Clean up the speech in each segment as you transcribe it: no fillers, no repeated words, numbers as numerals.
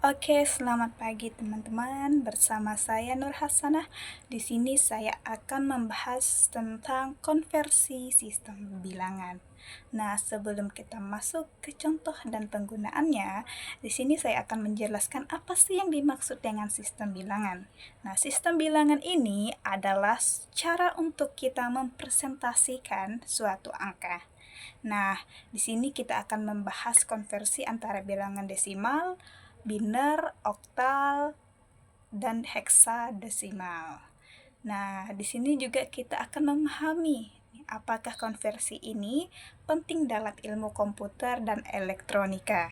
Oke, selamat pagi teman-teman. Bersama saya Nur Hasanah. Di sini saya akan membahas tentang konversi sistem bilangan. Nah, sebelum kita masuk ke contoh dan penggunaannya, di sini saya akan menjelaskan apa sih yang dimaksud dengan sistem bilangan. Nah, sistem bilangan ini adalah cara untuk kita mempresentasikan suatu angka. Nah, di sini kita akan membahas konversi antara bilangan desimal, biner, oktal, dan heksadesimal. Nah, di sini juga kita akan memahami apakah konversi ini penting dalam ilmu komputer dan elektronika.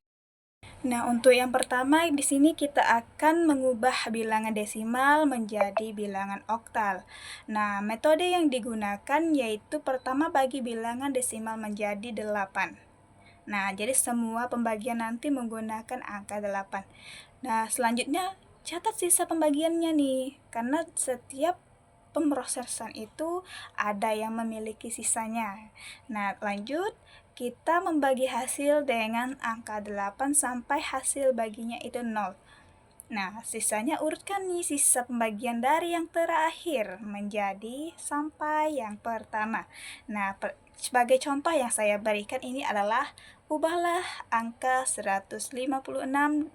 Nah, untuk yang pertama di sini kita akan mengubah bilangan desimal menjadi bilangan oktal. Nah, metode yang digunakan yaitu pertama bagi bilangan desimal menjadi 8. Nah, jadi semua pembagian nanti menggunakan angka 8. Nah, selanjutnya catat sisa pembagiannya nih, karena setiap pemrosesan itu ada yang memiliki sisanya. Nah, lanjut kita membagi hasil dengan angka 8 sampai hasil baginya itu 0. Nah, sisanya urutkan nih sisa pembagian dari yang terakhir menjadi sampai yang pertama. Nah, sebagai contoh yang saya berikan ini adalah ubahlah angka 156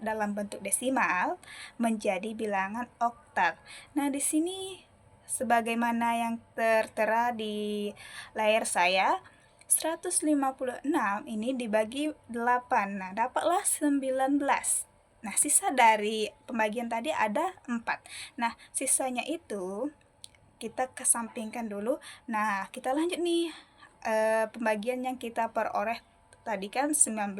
dalam bentuk desimal menjadi bilangan oktal. Nah, di sini sebagaimana yang tertera di layar saya, 156 ini dibagi 8. Nah, dapatlah 19. Nah, sisa dari pembagian tadi ada 4. Nah, sisanya itu kita kesampingkan dulu. Nah, kita lanjut nih pembagian yang kita peroleh tadi kan 19.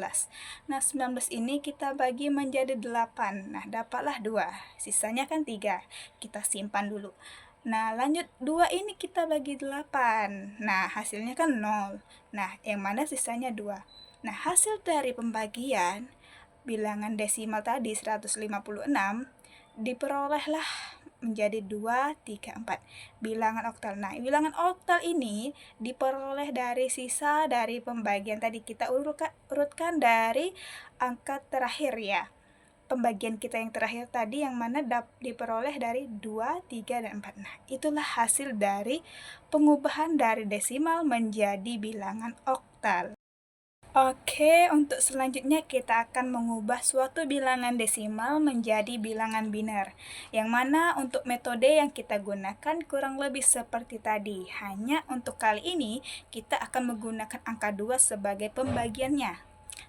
Nah, 19 ini kita bagi menjadi 8. Nah, dapatlah 2. Sisanya kan 3. Kita simpan dulu. Nah, lanjut 2 ini kita bagi 8. Nah, hasilnya kan 0. Nah, yang mana sisanya 2. Nah, hasil dari pembagian bilangan desimal tadi 156 diperolehlah menjadi 2, 3, 4. Bilangan oktal. Nah, bilangan oktal ini diperoleh dari sisa dari pembagian tadi. Kita urutkan dari angka terakhir ya. Pembagian kita yang terakhir tadi yang mana diperoleh dari 2, 3, dan 4. Nah, itulah hasil dari pengubahan dari desimal menjadi bilangan oktal. Oke, untuk selanjutnya kita akan mengubah suatu bilangan desimal menjadi bilangan biner. Yang mana untuk metode yang kita gunakan kurang lebih seperti tadi. Hanya untuk kali ini kita akan menggunakan angka 2 sebagai pembagiannya.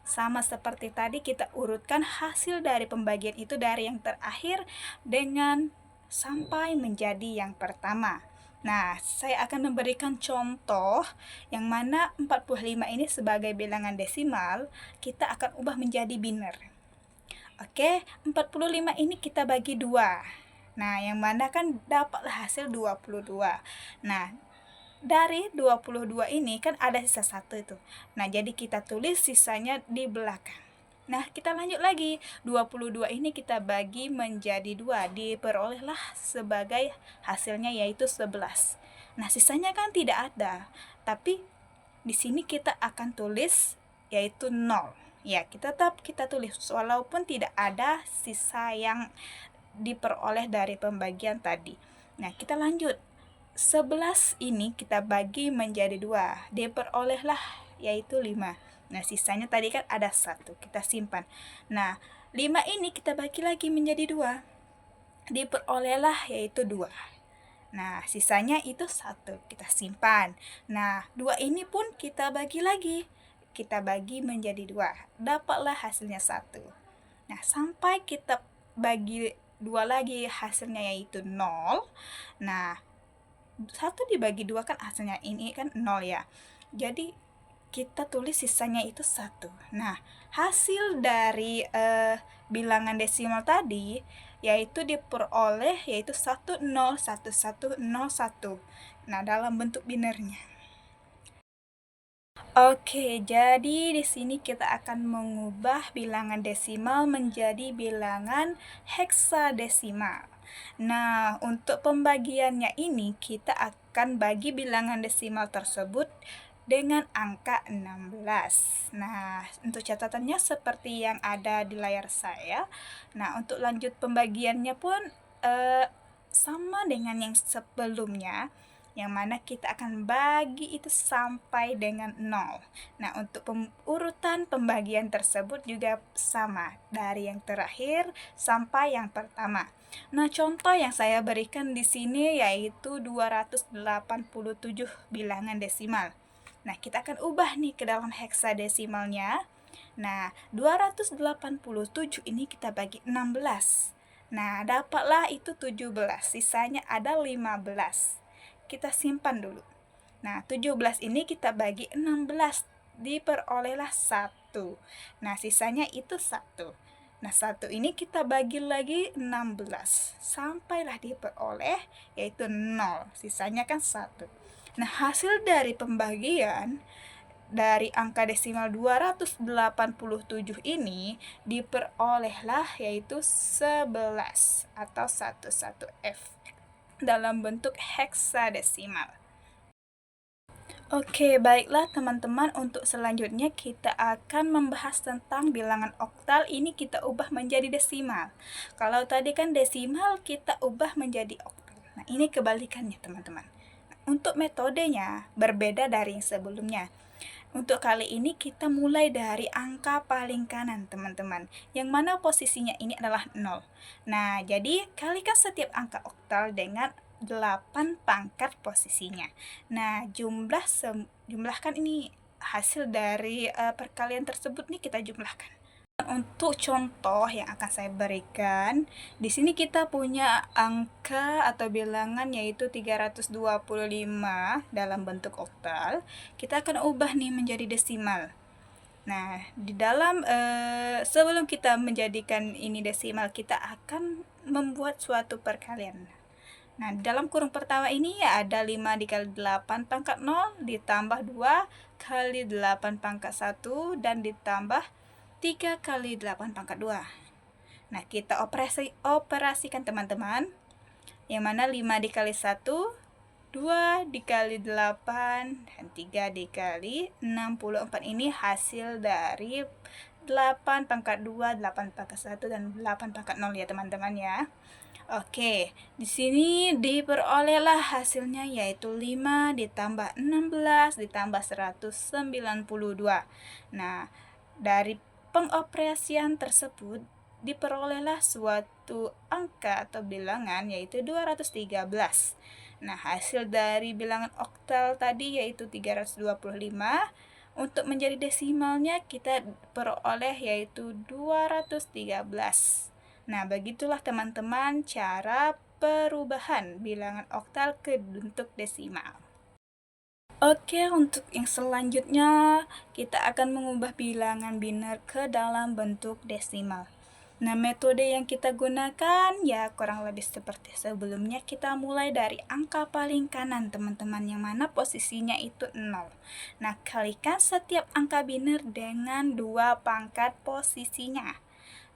Sama seperti tadi kita urutkan hasil dari pembagian itu dari yang terakhir dengan sampai menjadi yang pertama. Nah, saya akan memberikan contoh yang mana 45 ini sebagai bilangan desimal, kita akan ubah menjadi biner. Oke, 45 ini kita bagi 2. Nah, yang mana kan dapatlah hasil 22. Nah, dari 22 ini kan ada sisa 1 itu. Nah, jadi kita tulis sisanya di belakang. Nah, kita lanjut lagi. 22 ini kita bagi menjadi 2. Diperolehlah sebagai hasilnya yaitu 11. Nah, sisanya kan tidak ada. Tapi di sini kita akan tulis yaitu 0. Ya, kita tulis walaupun tidak ada sisa yang diperoleh dari pembagian tadi. Nah, kita lanjut. 11 ini kita bagi menjadi 2. Diperolehlah yaitu 5. Nah, sisanya tadi kan ada 1. Kita simpan. Nah, 5 ini kita bagi lagi menjadi 2. Diperolehlah yaitu 2. Nah, sisanya itu 1. Kita simpan. Nah, 2 ini pun kita bagi lagi. Kita bagi menjadi 2. Dapatlah hasilnya 1. Nah, sampai kita bagi 2 lagi hasilnya yaitu 0. Nah, 1 dibagi 2 kan hasilnya ini kan 0 ya. Jadi kita tulis sisanya itu 1. Nah, hasil dari bilangan desimal tadi yaitu diperoleh yaitu 101101. Nah, dalam bentuk binernya. Oke, jadi di sini kita akan mengubah bilangan desimal menjadi bilangan heksadesimal. Nah, untuk pembagiannya ini kita akan bagi bilangan desimal tersebut dengan angka 16. Nah, untuk catatannya seperti yang ada di layar saya. Nah, untuk lanjut pembagiannya pun sama dengan yang sebelumnya, yang mana kita akan bagi itu sampai dengan 0. Nah, untuk urutan pembagian tersebut juga sama, dari yang terakhir sampai yang pertama. Nah, contoh yang saya berikan di sini yaitu 287 bilangan desimal. Nah, kita akan ubah nih ke dalam heksadesimalnya. Nah, 287 ini kita bagi 16. Nah, dapatlah itu 17, sisanya ada 15. Kita simpan dulu. Nah, 17 ini kita bagi 16, diperolehlah 1. Nah, sisanya itu 1. Nah, 1 ini kita bagi lagi 16, sampailah diperoleh yaitu 0, sisanya kan 1. Nah, hasil dari pembagian dari angka desimal 287 ini diperolehlah yaitu 11 atau 11F dalam bentuk heksadesimal. Oke, baiklah teman-teman, untuk selanjutnya kita akan membahas tentang bilangan oktal. Ini kita ubah menjadi desimal. Kalau tadi kan desimal kita ubah menjadi oktal. Nah, ini kebalikannya teman-teman. Untuk metodenya berbeda dari yang sebelumnya. Untuk kali ini kita mulai dari angka paling kanan teman-teman, yang mana posisinya ini adalah 0. Nah, jadi kalikan setiap angka oktal dengan 8 pangkat posisinya. Nah, jumlahkan ini hasil dari perkalian tersebut nih, kita jumlahkan. Untuk contoh yang akan saya berikan, di sini kita punya angka atau bilangan yaitu 325 dalam bentuk oktal. Kita akan ubah nih menjadi desimal. Nah, di dalam sebelum kita menjadikan ini desimal, kita akan membuat suatu perkalian. Nah, di dalam kurung pertama ini ya ada 5 dikali 8 pangkat 0 ditambah 2 kali 8 pangkat 1 dan ditambah 3 kali 8 pangkat 2. Nah, kita operasikan teman-teman. Yang mana 5 dikali 1, 2 dikali 8, dan 3 dikali 64 ini hasil dari 8 pangkat 2, 8 pangkat 1, dan 8 pangkat 0 ya teman-teman ya. Oke, di sini diperolehlah hasilnya yaitu 5 ditambah 16 ditambah 192. Nah, dari pengoperasian tersebut diperolehlah suatu angka atau bilangan yaitu 213. Nah, hasil dari bilangan oktal tadi yaitu 325. Untuk menjadi desimalnya kita peroleh yaitu 213. Nah, begitulah teman-teman cara perubahan bilangan oktal ke bentuk desimal. Oke, untuk yang selanjutnya kita akan mengubah bilangan biner ke dalam bentuk desimal. Nah, metode yang kita gunakan ya kurang lebih seperti sebelumnya. Kita mulai dari angka paling kanan teman-teman, yang mana posisinya itu 0. Nah, kalikan setiap angka biner dengan 2 pangkat posisinya.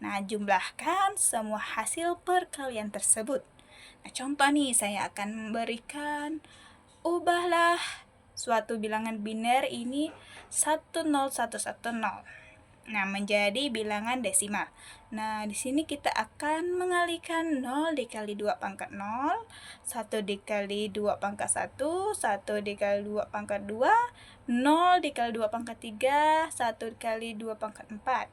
Nah, jumlahkan semua hasil perkalian tersebut. Nah, contoh nih, saya akan memberikan, ubahlah suatu bilangan biner ini 10110. Nah, menjadi bilangan desimal. Nah, di sini kita akan mengalihkan 0 dikali 2 pangkat 0, 1 dikali 2 pangkat 1, 1 dikali 2 pangkat 2, 0 dikali 2 pangkat 3, 1 dikali 2 pangkat 4.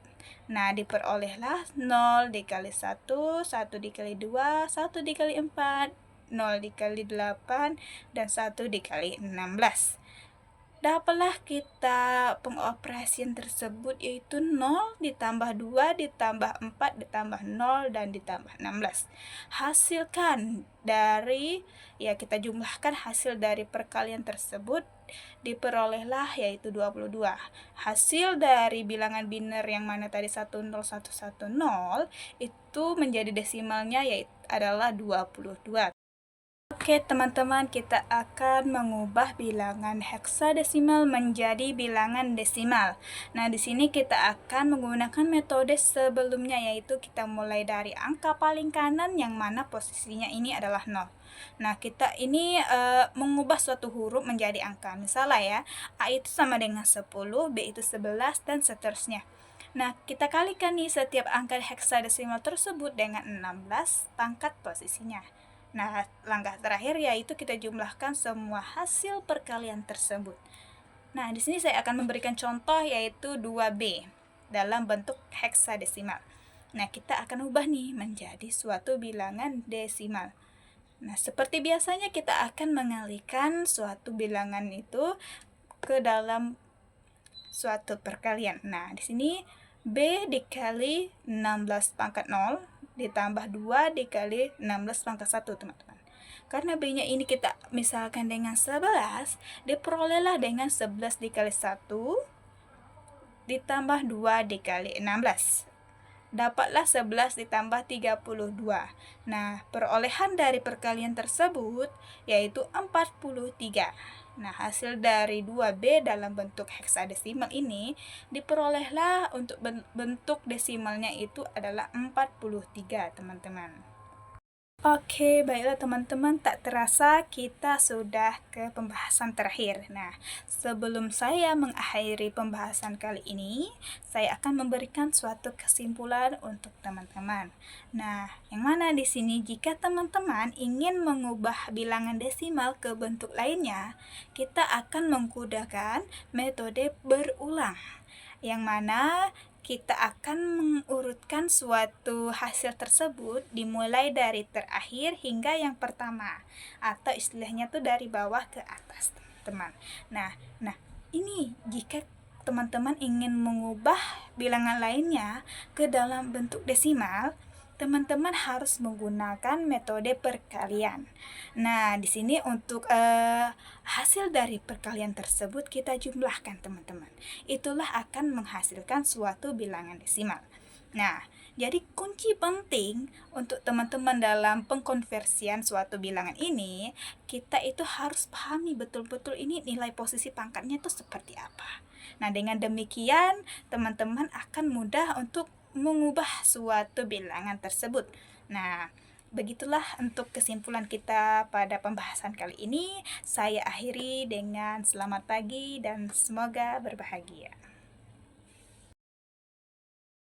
Nah, diperolehlah 0 dikali 1, 1 dikali 2, 1 dikali 4, 0 dikali 8, dan 1 dikali 16. Dapatlah kita pengoperasian tersebut yaitu 0 ditambah 2 ditambah 4 ditambah 0 dan ditambah 16. Hasilkan dari, ya kita jumlahkan hasil dari perkalian tersebut, diperolehlah yaitu 22. Hasil dari bilangan biner yang mana tadi 10110 itu menjadi desimalnya yaitu adalah 22. Oke, teman-teman, kita akan mengubah bilangan heksadesimal menjadi bilangan desimal. Nah, di sini kita akan menggunakan metode sebelumnya, yaitu kita mulai dari angka paling kanan yang mana posisinya ini adalah 0. Nah, kita ini mengubah suatu huruf menjadi angka. Misalnya ya, A itu sama dengan 10, B itu 11, dan seterusnya. Nah, kita kalikan nih setiap angka heksadesimal tersebut dengan 16 pangkat posisinya. Nah, langkah terakhir yaitu kita jumlahkan semua hasil perkalian tersebut. Nah, di sini saya akan memberikan contoh yaitu 2B dalam bentuk heksadesimal. Nah, kita akan ubah nih menjadi suatu bilangan desimal. Nah, seperti biasanya kita akan mengalihkan suatu bilangan itu ke dalam suatu perkalian. Nah, di sini B dikali 16 pangkat 0 ditambah 2 dikali 16 pangkat 1, teman-teman. Karena B-nya ini kita misalkan dengan 11, diperolehlah dengan 11 dikali 1 ditambah 2 dikali 16. Dapatlah 11 ditambah 32. Nah, perolehan dari perkalian tersebut yaitu 43. Nah, hasil dari 2B dalam bentuk heksadesimal ini diperolehlah untuk bentuk desimalnya itu adalah 43, teman-teman. Oke, baiklah teman-teman, tak terasa kita sudah ke pembahasan terakhir. Nah, sebelum saya mengakhiri pembahasan kali ini, saya akan memberikan suatu kesimpulan untuk teman-teman. Nah, yang mana di sini jika teman-teman ingin mengubah bilangan desimal ke bentuk lainnya, kita akan menggunakan metode berulang. Yang mana kita akan mengurutkan suatu hasil tersebut dimulai dari terakhir hingga yang pertama, atau istilahnya tuh dari bawah ke atas, teman-teman. Nah, ini jika teman-teman ingin mengubah bilangan lainnya ke dalam bentuk desimal, teman-teman harus menggunakan metode perkalian. Nah, di sini untuk hasil dari perkalian tersebut kita jumlahkan, teman-teman. Itulah akan menghasilkan suatu bilangan desimal. Nah, jadi kunci penting untuk teman-teman dalam pengkonversian suatu bilangan ini, kita itu harus pahami betul-betul ini nilai posisi pangkatnya itu seperti apa. Nah, dengan demikian teman-teman akan mudah untuk mengubah suatu bilangan tersebut. Nah, begitulah untuk kesimpulan kita pada pembahasan kali ini. Saya akhiri dengan selamat pagi dan semoga berbahagia.